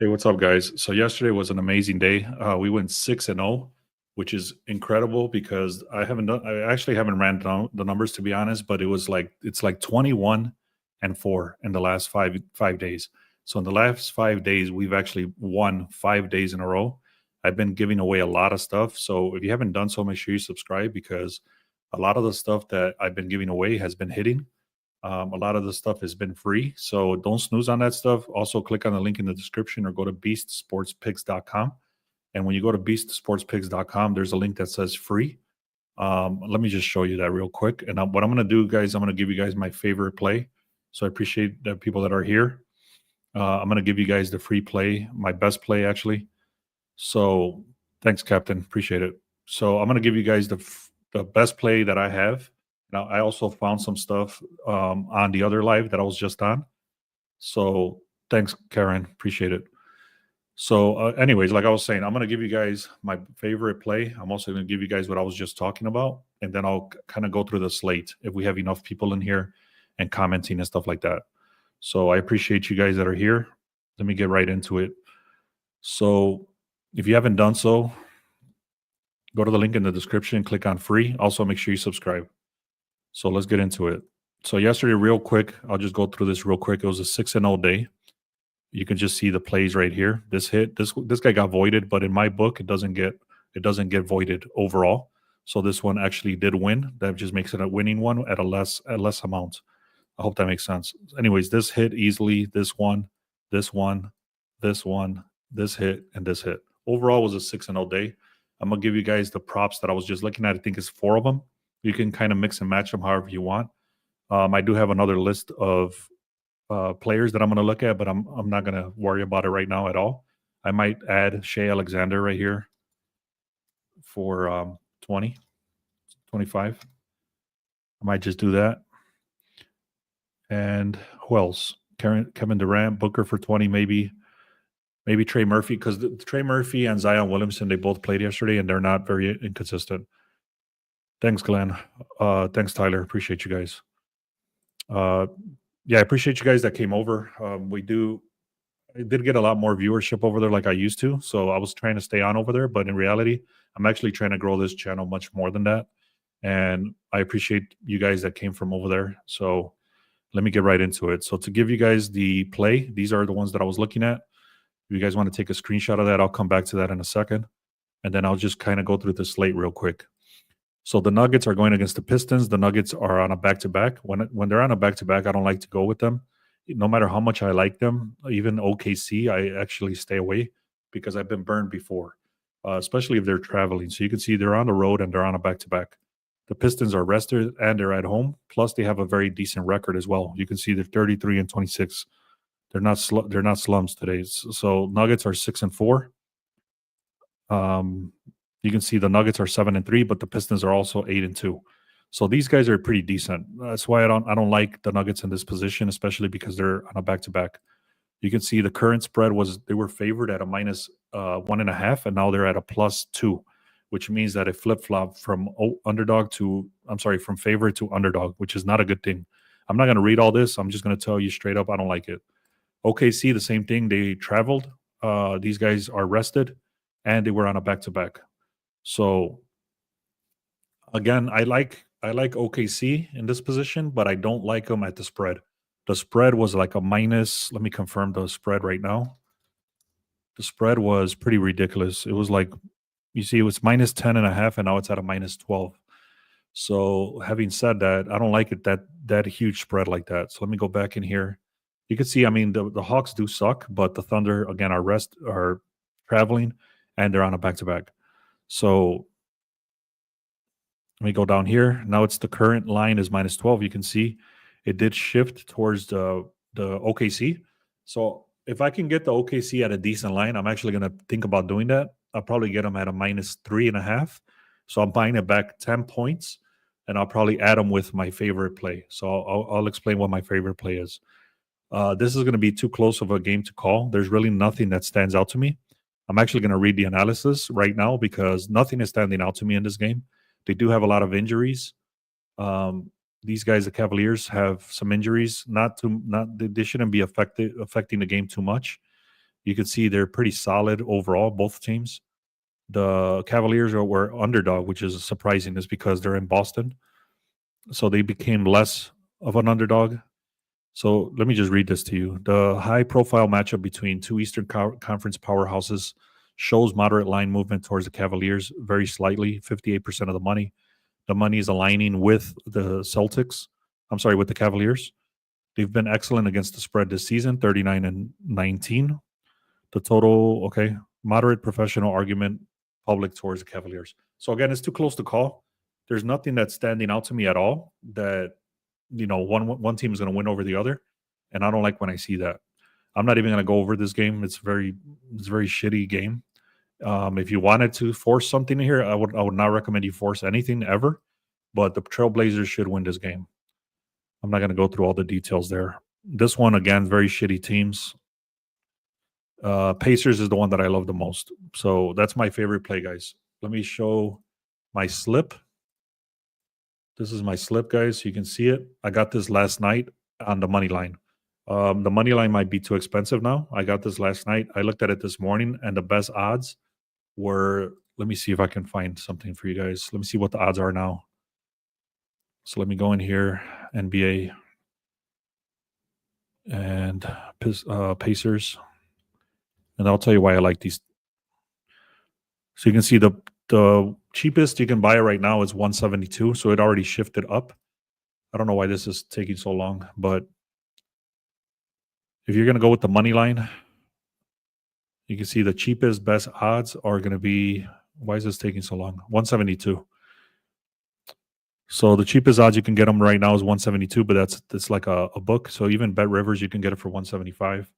Hey, what's up, guys? So yesterday was an amazing day. We went 6-0, which is incredible because I actually haven't ran down the numbers to be honest, but it's like 21-4 in the last five days. So in the last 5 days, we've actually won 5 days in a row. I've been giving away a lot of stuff. So if you haven't done so, make sure you subscribe because a lot of the stuff that I've been giving away has been hitting. A lot of the stuff has been free, so don't snooze on that stuff. Also, click on the link in the description or go to beastsportspicks.com. And when you go to beastsportspicks.com, there's a link that says free. Let me just show you that real quick. And what I'm going to do, guys, I'm going to give you guys my favorite play. So I appreciate the people that are here. I'm going to give you guys the free play, my best play, actually. So thanks, Captain. Appreciate it. So I'm going to give you guys the best play that I have. Now, I also found some stuff on the other live that I was just on. So thanks, Karen. Appreciate it. So, anyways, like I was saying, I'm going to give you guys my favorite play. I'm also going to give you guys what I was just talking about. And then I'll kind of go through the slate if we have enough people in here and commenting and stuff like that. So I appreciate you guys that are here. Let me get right into it. So if you haven't done so, go to the link in the description, click on free. Also, make sure you subscribe. So let's get into it. So yesterday, real quick, I'll just go through this real quick. It was a 6-0 day. You can just see the plays right here. This hit, this guy got voided, but in my book, it doesn't get voided overall. So this one actually did win. That just makes it a winning one at a less amount. I hope that makes sense. Anyways, this hit easily. This one, this one, this one, this hit, and this hit. Overall was a 6-0 day. I'm gonna give you guys the props that I was just looking at. I think it's 4 of them. You can kind of mix and match them however you want. I do have another list of players that I'm going to look at, but I'm not going to worry about it right now at all. I might add Shea Alexander right here for 20, 25. I might just do that. And who else? Kevin Durant, Booker for 20, maybe Trey Murphy, because Trey Murphy and Zion Williamson, they both played yesterday, and they're not very inconsistent. Thanks, Glenn. Thanks, Tyler. Appreciate you guys. Yeah, I appreciate you guys that came over. I did get a lot more viewership over there like I used to. So I was trying to stay on over there, but in reality, I'm actually trying to grow this channel much more than that. And I appreciate you guys that came from over there. So let me get right into it. So to give you guys the play, these are the ones that I was looking at. If you guys want to take a screenshot of that, I'll come back to that in a second. And then I'll just kind of go through the slate real quick. So the Nuggets are going against the Pistons. The Nuggets are on a back-to-back. When they're on a back-to-back, I don't like to go with them. No matter how much I like them, even OKC, I actually stay away because I've been burned before, especially if they're traveling. So you can see they're on the road and they're on a back-to-back. The Pistons are rested and they're at home. Plus, they have a very decent record as well. You can see they're 33-26. They're not slums today. So Nuggets are 6-4. You can see the Nuggets are 7-3, but the Pistons are also 8-2. So these guys are pretty decent. That's why I don't like the Nuggets in this position, especially because they're on a back-to-back. You can see the current spread they were favored at a minus 1.5, and now they're at a +2, which means that it flip-flopped from from favorite to underdog, which is not a good thing. I'm not going to read all this. I'm just going to tell you straight up, I don't like it. OKC, the same thing. They traveled. These guys are rested, and they were on a back-to-back. So again, I like OKC in this position, but I don't like them at the spread. The spread was like a minus. Let me confirm the spread right now. The spread was pretty ridiculous. It was like, you see, it was minus 10.5, and now it's at a minus 12. So having said that, I don't like it that huge spread like that. So let me go back in here. You can see, I mean, the Hawks do suck, but the Thunder, again, are traveling, and they're on a back-to-back. So let me go down here. Now it's the current line is minus 12. You can see it did shift towards the OKC. So if I can get the OKC at a decent line, I'm actually going to think about doing that. I'll probably get them at a minus 3.5. So I'm buying it back 10 points, and I'll probably add them with my favorite play. So I'll explain what my favorite play is. This is going to be too close of a game to call. There's really nothing that stands out to me. I'm actually going to read the analysis right now because nothing is standing out to me in this game. They do have a lot of injuries. These guys, the Cavaliers, have some injuries. They shouldn't be affecting the game too much. You can see they're pretty solid overall, both teams. The Cavaliers were underdog, which is surprising, is because they're in Boston. So they became less of an underdog. So let me just read this to you. The high-profile matchup between two Eastern Conference powerhouses shows moderate line movement towards the Cavaliers very slightly, 58% of the money. The money is aligning with the Celtics. I'm sorry, with the Cavaliers. They've been excellent against the spread this season, 39-19. The total, okay, moderate professional argument, public towards the Cavaliers. So again, it's too close to call. There's nothing that's standing out to me at all that, one team is going to win over the other, and I don't like when I see that. I'm not even going to go over this game. It's a very shitty game. If you wanted to force something here, I would not recommend you force anything ever. But the Trailblazers should win this game. I'm not going to go through all the details there. This one, again, very shitty teams. Pacers is the one that I love the most. So that's my favorite play, guys. Let me show my slip. This is my slip, guys. You can see it. I got this last night on the money line. The money line might be too expensive now. I got this last night. I looked at it this morning, and the best odds were, let me see if I can find something for you guys. Let me see what the odds are now. So let me go in here, NBA and Pacers. And I'll tell you why I like these. So you can see the cheapest you can buy it right now is 172. So it already shifted up. I don't know why this is taking so long, but if you're going to go with the money line, you can see the cheapest best odds are going to be, why is this taking so long? 172. So the cheapest odds you can get them right now is 172, but that's like a book. So even Bet Rivers, you can get it for 175.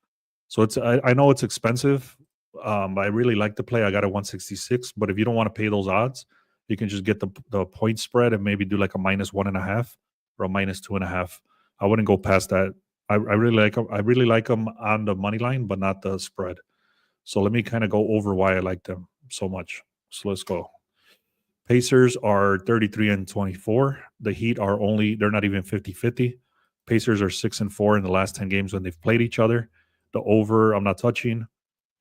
So it's I know it's expensive. I really like the play. I got a 166, but if you don't want to pay those odds, you can just get the point spread and maybe do like a -1.5 or a -2.5. I wouldn't go past that. I really like them on the money line, but not the spread. So let me kind of go over why I like them so much. So let's go. Pacers are 33-24. The Heat they're not even 50-50. Pacers are 6-4 in the last 10 games when they've played each other. The over, I'm not touching.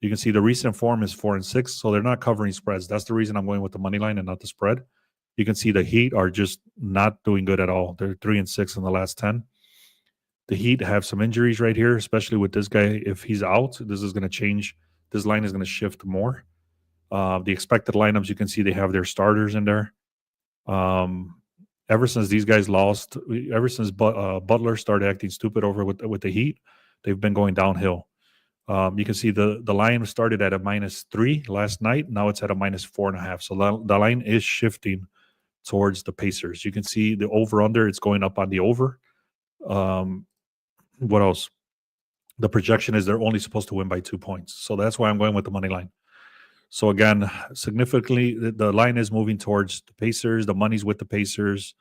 You can see the recent form is 4-6, so they're not covering spreads. That's the reason I'm going with the money line and not the spread. You can see the Heat are just not doing good at all. They're 3-6 in the last 10. The Heat have some injuries right here, especially with this guy. If he's out, this is going to change. This line is going to shift more. The expected lineups, you can see they have their starters in there. Ever since these guys lost, ever since Butler started acting stupid over with the Heat, they've been going downhill. You can see the line started at a -3 last night. Now it's at a -4.5. So the line is shifting towards the Pacers. You can see the over-under, it's going up on the over. What else? The projection is they're only supposed to win by 2 points. So that's why I'm going with the money line. So again, significantly, the line is moving towards the Pacers. The money's with the Pacers.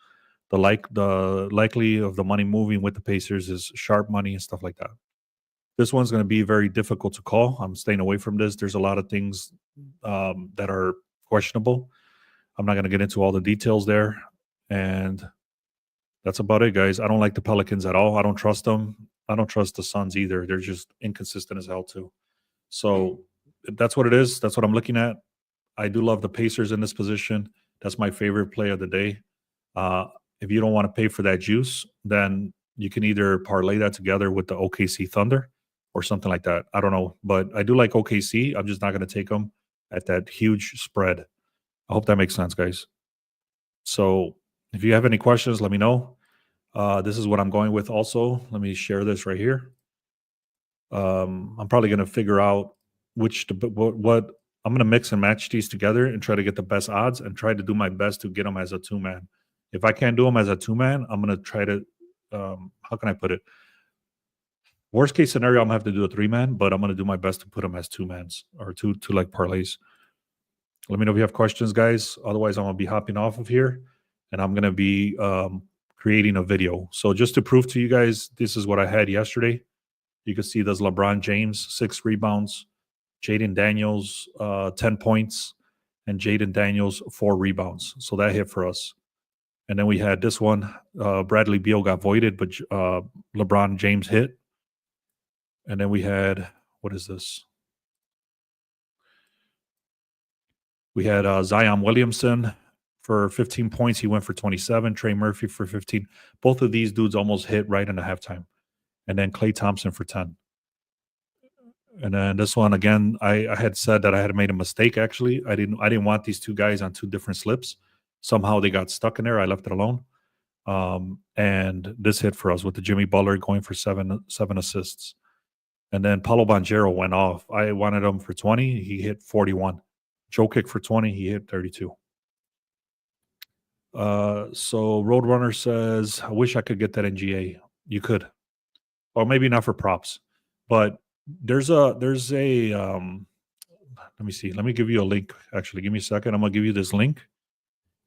The likely of the money moving with the Pacers is sharp money and stuff like that. This one's going to be very difficult to call. I'm staying away from this. There's a lot of things that are questionable. I'm not going to get into all the details there. And that's about it, guys. I don't like the Pelicans at all. I don't trust them. I don't trust the Suns either. They're just inconsistent as hell too. So that's what it is. That's what I'm looking at. I do love the Pacers in this position. That's my favorite play of the day. If you don't want to pay for that juice, then you can either parlay that together with the OKC Thunder or something like that. I don't know, but I do like OKC. I'm just not going to take them at that huge spread. I hope that makes sense, guys. So if you have any questions, let me know. This is what I'm going with also. Let me share this right here. I'm probably going to figure out what I'm going to mix and match these together and try to get the best odds and try to do my best to get them as a 2-man. If I can't do them as a 2-man, I'm going to try to, how can I put it? Worst case scenario, I'm going to have to do a 3-man, but I'm going to do my best to put them as 2-mans or two like parlays. Let me know if you have questions, guys. Otherwise, I'm going to be hopping off of here and I'm going to be creating a video. So just to prove to you guys, this is what I had yesterday. You can see there's LeBron James, 6 rebounds, Jaden Daniels, 10 points, and Jaden Daniels, 4 rebounds. So that hit for us. And then we had this one. Bradley Beal got voided, but LeBron James hit. And then we had, what is this? We had Zion Williamson for 15 points. He went for 27. Trey Murphy for 15. Both of these dudes almost hit right in the halftime. And then Klay Thompson for 10. And then this one again, I had said that I had made a mistake. Actually, I didn't want these two guys on two different slips. Somehow they got stuck in there. I left it alone. And this hit for us with the Jimmy Butler going for seven assists. And then Paulo Banchero went off. I wanted him for 20. He hit 41. Jokic for 20. He hit 32. So Roadrunner says, I wish I could get that NGA. You could. Or maybe not for props. But there's a let me see. Let me give you a link. Actually, give me a second. I'm gonna give you this link.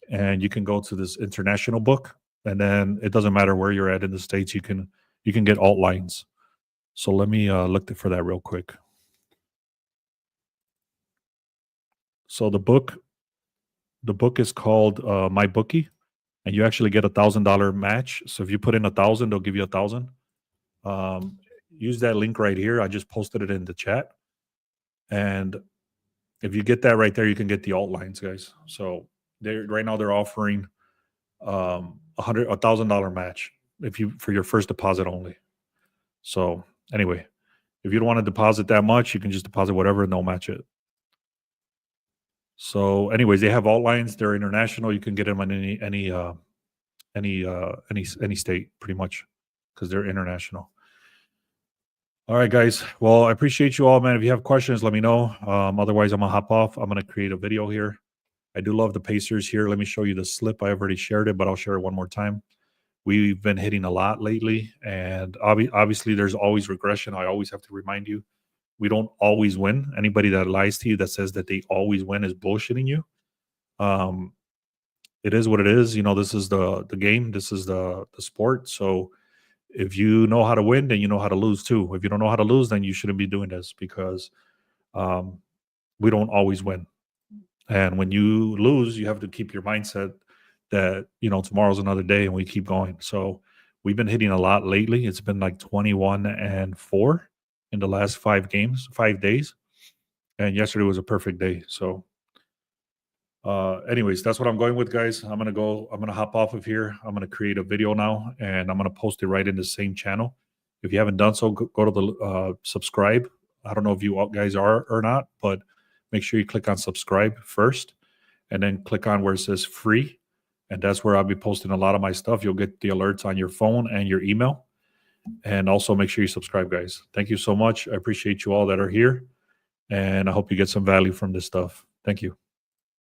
And you can go to this international book. And then it doesn't matter where you're at in the States, you can get alt lines. So let me look for that real quick. So the book is called My Bookie, and you actually get $1,000 match. So if you put in 1,000, they'll give you 1,000. Use that link right here. I just posted it in the chat. And if you get that right there, you can get the alt lines, guys. So right now they're offering $1,000 match for your first deposit only. So anyway, if you don't want to deposit that much, you can just deposit whatever and they'll match it. So anyways, they have alt lines. They're international. You can get them in any state pretty much because they're international. All right, guys. Well, I appreciate you all, man. If you have questions, let me know. Otherwise, I'm going to hop off. I'm going to create a video here. I do love the Pacers here. Let me show you the slip. I've already shared it, but I'll share it one more time. We've been hitting a lot lately, and obviously there's always regression. I always have to remind you, we don't always win. Anybody that lies to you that says that they always win is bullshitting you. It is what it is. You know, this is the game. This is the sport. So if you know how to win, then you know how to lose too. If you don't know how to lose, then you shouldn't be doing this because we don't always win. And when you lose, you have to keep your mindset that, you know, tomorrow's another day and we keep going. So we've been hitting a lot lately. It's been like 21-4 in the last 5 days. And yesterday was a perfect day. So anyways, that's what I'm going with, guys. I'm going to hop off of here. I'm going to create a video now and I'm going to post it right in the same channel. If you haven't done so, go to the subscribe. I don't know if you guys are or not, but make sure you click on subscribe first and then click on where it says free. And that's where I'll be posting a lot of my stuff. You'll get the alerts on your phone and your email. And also make sure you subscribe, guys. Thank you so much. I appreciate you all that are here. And I hope you get some value from this stuff. Thank you.